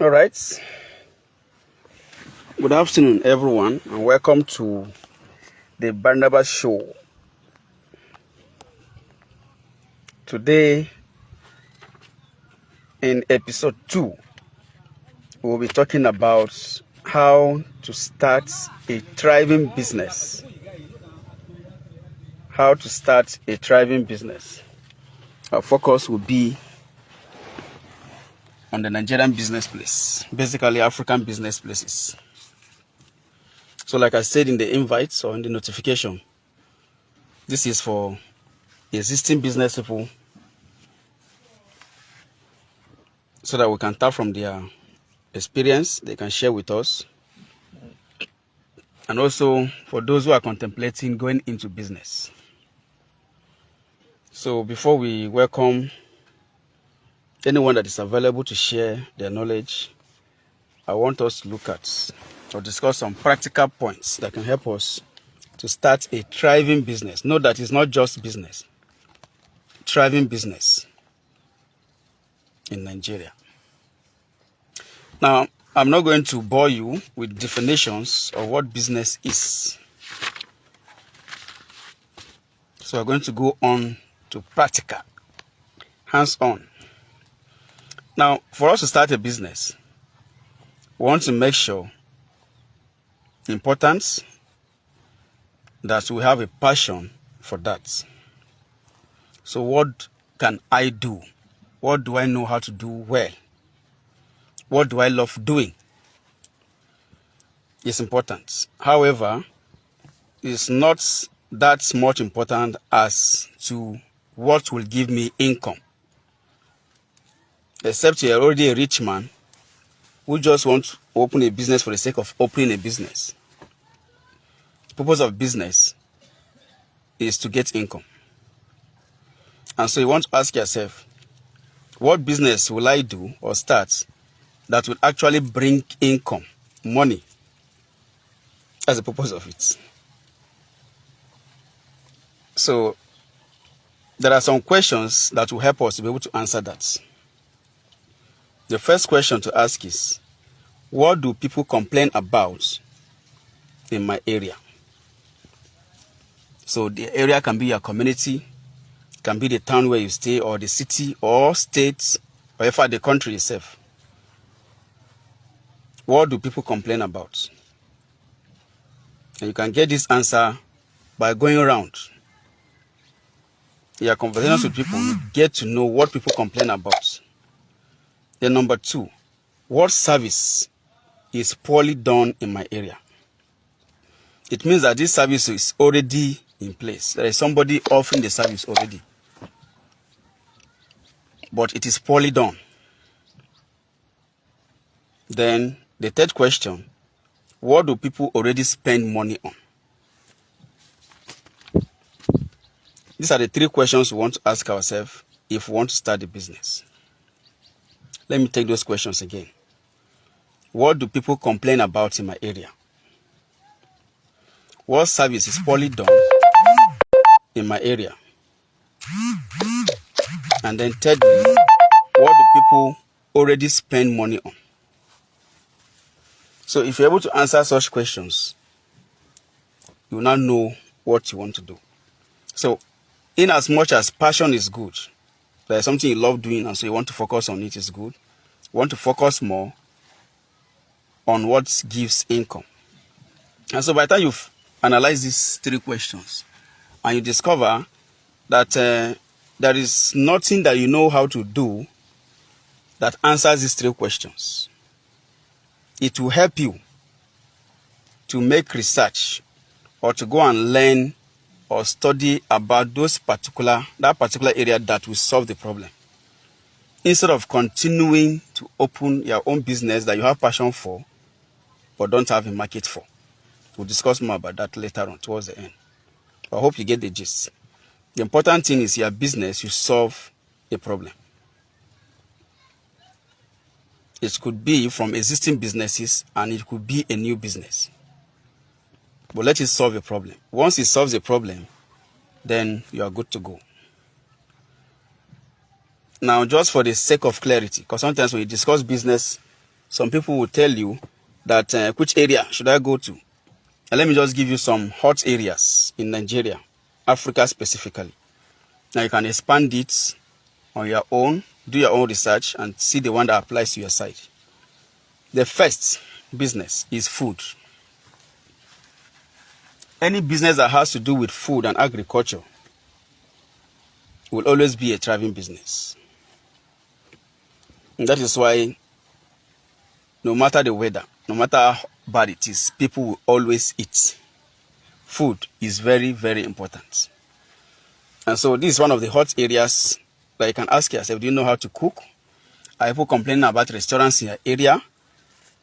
All right. Good afternoon, everyone, and welcome to the Barnabas Show. Today, in episode 2, we'll be talking about how to start a thriving business. How to start a thriving business. Our focus will be on the Nigerian business place, basically African business places. So like I said in the invites or in the notification, this is for existing business people so that we can tap from their experience they can share with us, and also for those who are contemplating going into business. So before we welcome anyone that is available to share their knowledge, I want us to look at or discuss some practical points that can help us to start a thriving business. Note that it's not just business, thriving business in Nigeria. Now, I'm not going to bore you with definitions of what business is. So we're going to go on to practical, hands-on. Now, for us to start a business, we want to make sure, important, that we have a passion for that. So what can I do? What do I know how to do well? What do I love doing? It's important. However, it's not that much important as to what will give me income. Except you're already a rich man who just wants to open a business for the sake of opening a business. The purpose of business is to get income. And so you want to ask yourself, what business will I do or start that will actually bring income, money? That's the purpose of it. So there are some questions that will help us to be able to answer that. The first question to ask is, what do people complain about in my area? So the area can be your community, can be the town where you stay, or the city or state, or even the country itself. What do people complain about? And you can get this answer by going around. In your conversations with people, you get to know what people complain about. Then number 2, what service is poorly done in my area? It means that this service is already in place. There is somebody offering the service already, but it is poorly done. Then the third question, what do people already spend money on? These are the 3 questions we want to ask ourselves if we want to start a business. Let me take those questions again. What do people complain about in my area? What service is poorly done in my area? And then thirdly, what do people already spend money on? So if you're able to answer such questions, you will now know what you want to do. So in as much as passion is good, there is something you love doing and so you want to focus on it is good. You want to focus more on what gives income. And so by the time you've analyzed these 3 questions and you discover that there is nothing that you know how to do that answers these 3 questions, it will help you to make research or to go and learn or study about that particular area that will solve the problem, instead of continuing to open your own business that you have passion for but don't have a market for. We'll discuss more about that later on towards the end. I hope you get the gist. The important thing is your business, you solve a problem. It could be from existing businesses and it could be a new business. But let it solve a problem. Once it solves a problem, then you are good to go. Now, just for the sake of clarity, because sometimes when you discuss business, Some people will tell you that which area should I go to? And let me just give you some hot areas in Nigeria, Africa specifically. Now you can expand it on your own, do your own research, and see the one that applies to your side. The first business is food. Any business that has to do with food and agriculture will always be a thriving business. And that is why no matter the weather, no matter how bad it is, people will always eat. Food is very, very important. And so this is one of the hot areas that you can ask yourself, do you know how to cook? Are people complaining about restaurants in your area?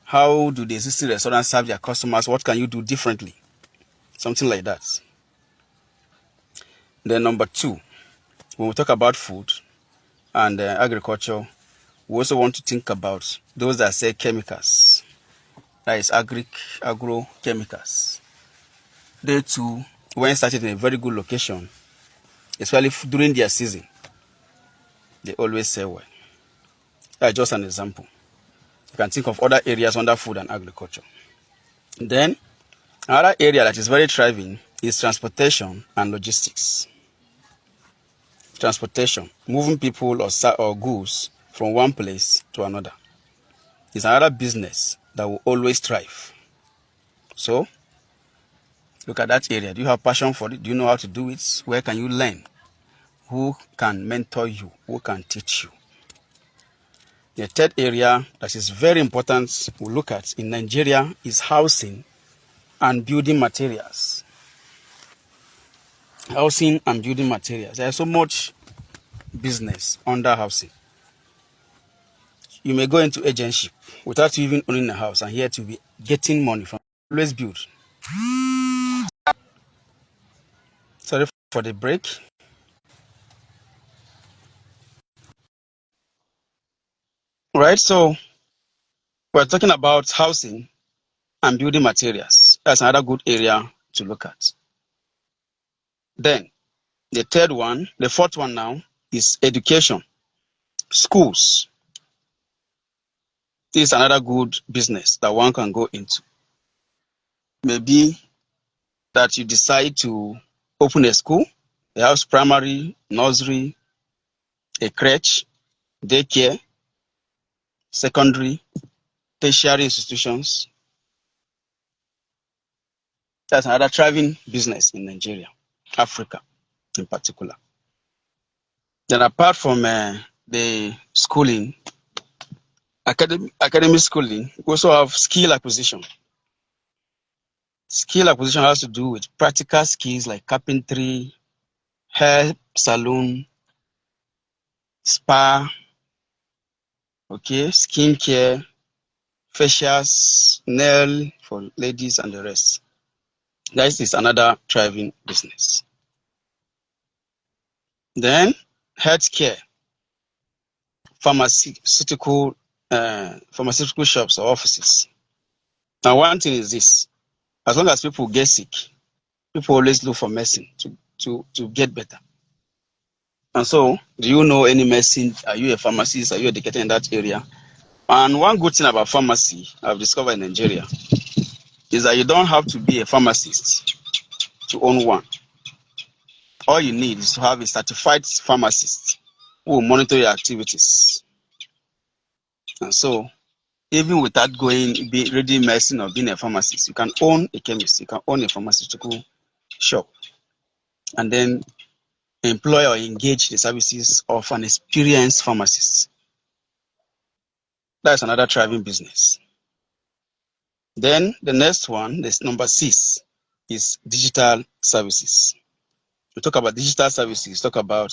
How do the existing restaurants serve their customers? What can you do differently? Something like that. Then number two, when we talk about food and agriculture, we also want to think about those that sell chemicals. That is agrochemicals. They too, when started in a very good location, especially during their season, they always sell well. That's just an example. You can think of other areas under food and agriculture. Then, another area that is very thriving is transportation and logistics. Transportation, moving people or goods from one place to another, is another business that will always thrive. So, look at that area. Do you have passion for it? Do you know how to do it? Where can you learn? Who can mentor you? Who can teach you? The third area that is very important we look at in Nigeria is housing and building materials. Housing and building materials. There is so much business under housing. You may go into agentship without you even owning a house, and here to be getting money from. Always build. Sorry for the break. Right, so we're talking about housing and building materials. That's another good area to look at. Then the fourth one now is education. Schools. This is another good business that one can go into. Maybe that you decide to open a school, a house primary, nursery, a crèche, daycare, secondary, tertiary institutions. That's another thriving business in Nigeria, Africa in particular. Then apart from the schooling, academic schooling, we also have skill acquisition. Skill acquisition has to do with practical skills like carpentry, hair salon, spa, skincare, facials, nail for ladies and the rest. That is another thriving business. Then healthcare, pharmaceutical shops or offices. Now one thing is this, as long as people get sick, people always look for medicine to get better. And so, do you know any medicine? Are you a pharmacist? Are you educated in that area? And one good thing about pharmacy I've discovered in Nigeria is that you don't have to be a pharmacist to own one. All you need is to have a certified pharmacist who will monitor your activities. And so, even without reading medicine or being a pharmacist, you can own a chemist, you can own a pharmaceutical shop, and then employ or engage the services of an experienced pharmacist. That's another thriving business. Then the next one, this number 6, is digital services. We talk about digital services, talk about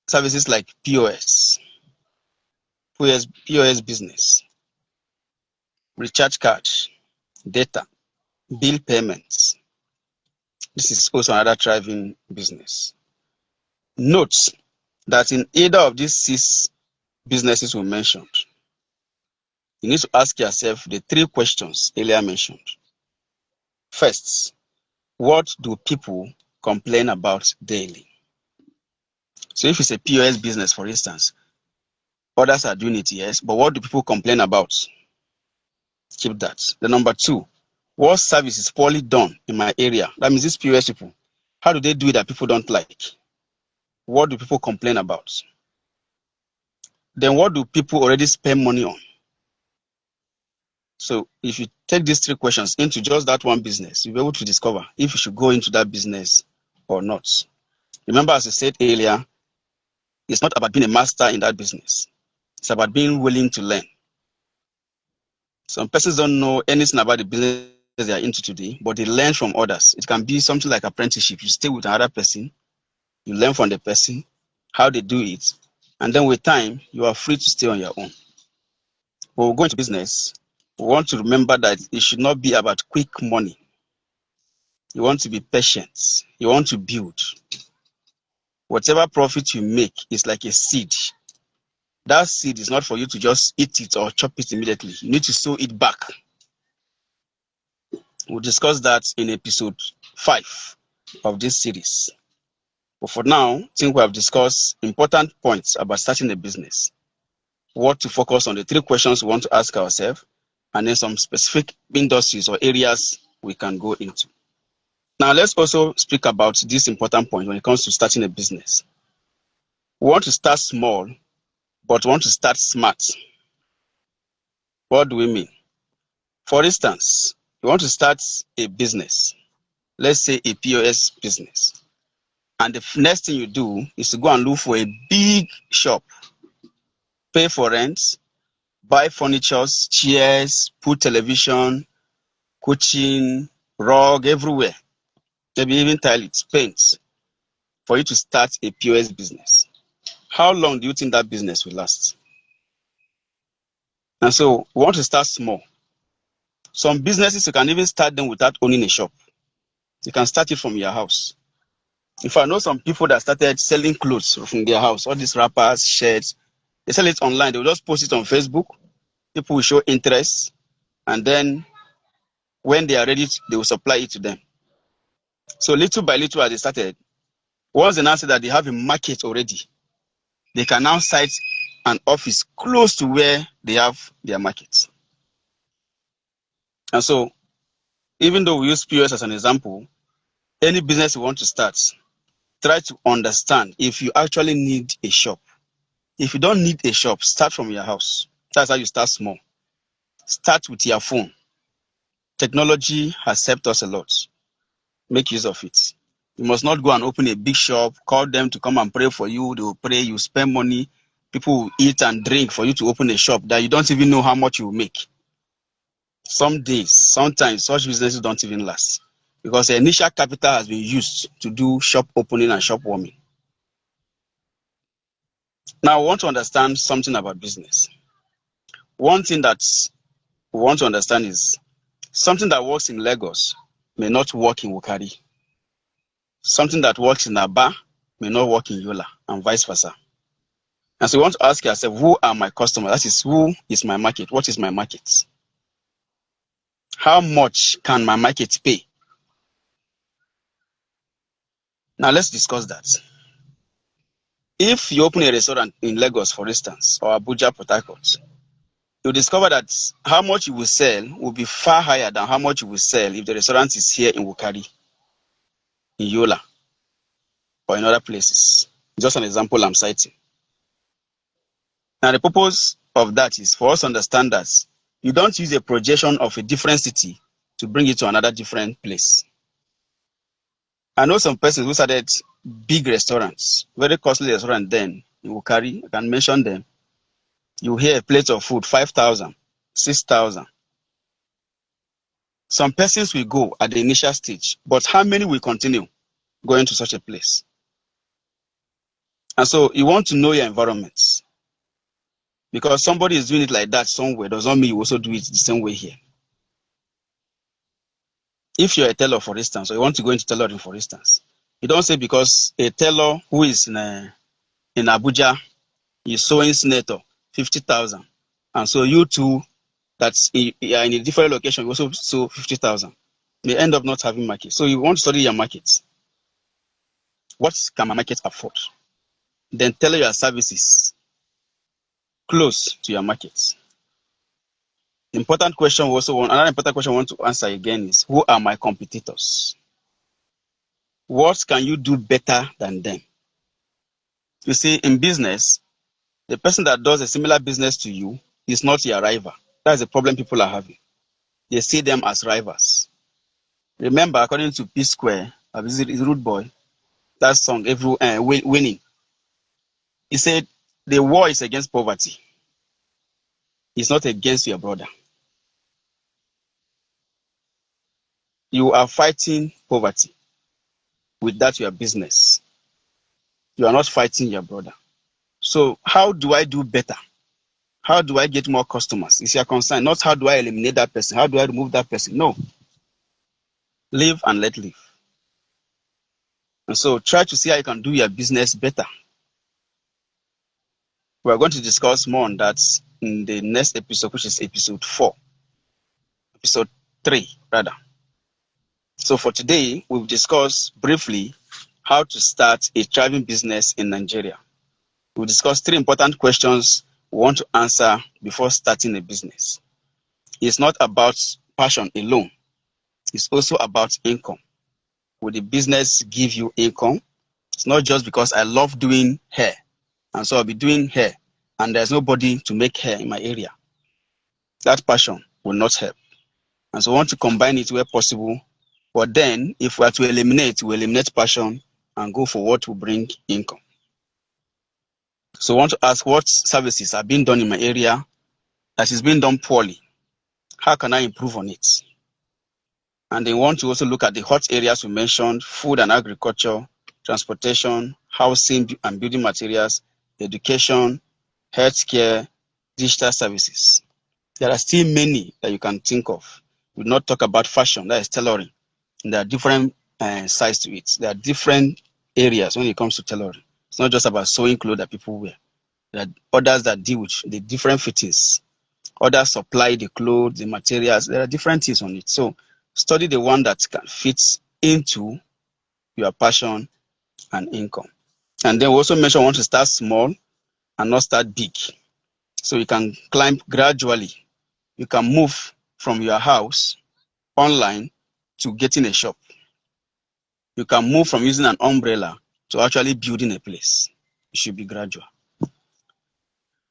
services like POS business, recharge card, data, bill payments. This is also another thriving business. Note that in either of these 6 businesses we mentioned, you need to ask yourself the 3 questions earlier mentioned. First, what do people complain about daily? So if it's a POS business, for instance, Others are doing it, yes, but what do people complain about? Keep that. The number 2, what service is poorly done in my area? That means these POS people, how do they do it that people don't like? What do people complain about? Then what do people already spend money on? So if you take these 3 questions into just that one business, you'll be able to discover if you should go into that business or not. Remember, as I said earlier, it's not about being a master in that business. It's about being willing to learn. Some persons don't know anything about the business they are into today, but they learn from others. It can be something like apprenticeship. You stay with another person, you learn from the person, how they do it, and then with time, you are free to stay on your own. When we go into business, we want to remember that it should not be about quick money. You want to be patient. You want to build. Whatever profit you make is like a seed. That seed is not for you to just eat it or chop it immediately. You need to sow it back. We'll discuss that in episode 5 of this series. But for now, I think we have discussed important points about starting a business, what to focus on, the 3 questions we want to ask ourselves, and then some specific industries or areas we can go into. Now, let's also speak about this important point when it comes to starting a business. We want to start small, but we want to start smart. What do we mean? For instance, you want to start a business, let's say a POS business. And the next thing you do is to go and look for a big shop, pay for rent, buy furniture, chairs, put television, kitchen, rug everywhere. Maybe even tiles, paint, for you to start a POS business. How long do you think that business will last? And so we want to start small. Some businesses, you can even start them without owning a shop. You can start it from your house. If I know some people that started selling clothes from their house, all these wrappers, shirts, they sell it online. They will just post it on Facebook. People will show interest. And then when they are ready, they will supply it to them. So little by little as they started, once they now say that they have a market already, they can now site an office close to where they have their market. And so, even though we use POS as an example, any business you want to start, try to understand if you actually need a shop. If you don't need a shop, start from your house. That's how you start small. Start with your phone. Technology has helped us a lot. Make use of it. You must not go and open a big shop, call them to come and pray for you. They will pray, you spend money. People will eat and drink for you to open a shop that you don't even know how much you will make. Some days, sometimes, such businesses don't even last because the initial capital has been used to do shop opening and shop warming. Now, I want to understand something about business. One thing that we want to understand is something that works in Lagos may not work in Wukari. Something that works in Aba may not work in Yola, and vice versa. And so you want to ask yourself, who are my customers? That is, who is my market? What is my market? How much can my market pay? Now let's discuss that. If you open a restaurant in Lagos, for instance, or Abuja, Port Harcourt, you'll discover that how much you will sell will be far higher than how much you will sell if the restaurant is here in Wukari, in Yola, or in other places. Just an example I'm citing. Now, the purpose of that is for us to understand that you don't use a projection of a different city to bring it to another different place. I know some persons who started big restaurants, very costly restaurants then in Wukari. I can mention them. You hear a plate of food, 5,000, 6,000. Some persons will go at the initial stage, but how many will continue going to such a place? And so you want to know your environment. Because somebody is doing it like that somewhere does not mean you also do it the same way here. If you're a tailor, for instance, or you want to go into tailoring, for instance, you don't say because a tailor who is in Abuja is sewing senator 50,000, and so you too, that's in a different location, you also sew 50,000. May end up not having market. So you want to study your market. What can my market afford? Then tailor your services close to your market. Important question another important question I want to answer again is, who are my competitors? What can you do better than them? You see, in business, the person that does a similar business to you is not your rival. That's the problem people are having. They see them as rivals. Remember, according to P Square, is Rude Boy, that song, Winning. He said, the war is against poverty. It's not against your brother. You are fighting poverty with that your business. You are not fighting your brother. So how do I do better? How do I get more customers? It's your concern. Not how do I eliminate that person? How do I remove that person? No. Live and let live. And so try to see how you can do your business better. We're going to discuss more on that in the next episode, which is episode 3, rather. So for today, we've discussed briefly how to start a thriving business in Nigeria. We've discussed 3 important questions we want to answer before starting a business. It's not about passion alone. It's also about income. Will the business give you income? It's not just because I love doing hair, and so I'll be doing hair, and there's nobody to make hair in my area. That passion will not help. And so we want to combine it where possible. But then, if we are to eliminate, we eliminate passion and go for what will bring income. So I want to ask, what services are being done in my area that is being done poorly? How can I improve on it? And they want to also look at the hot areas we mentioned: food and agriculture, transportation, housing and building materials, education, healthcare, digital services. There are still many that you can think of. We will not talk about fashion, that is tailoring. There are different sides to it. There are different areas when it comes to tailoring. It's not just about sewing clothes that people wear. There are others that deal with the different fittings. Others supply the clothes, the materials. There are different things on it. So study the one that can fit into your passion and income. And then we also mentioned, want to start small and not start big. So you can climb gradually. You can move from your house online to getting a shop. You can move from using an umbrella to actually building a place. It should be gradual.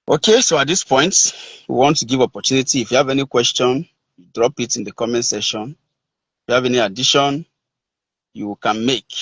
Okay, so at this point, we want to give opportunity. If you have any question, drop it in the comment section. If you have any addition you can make,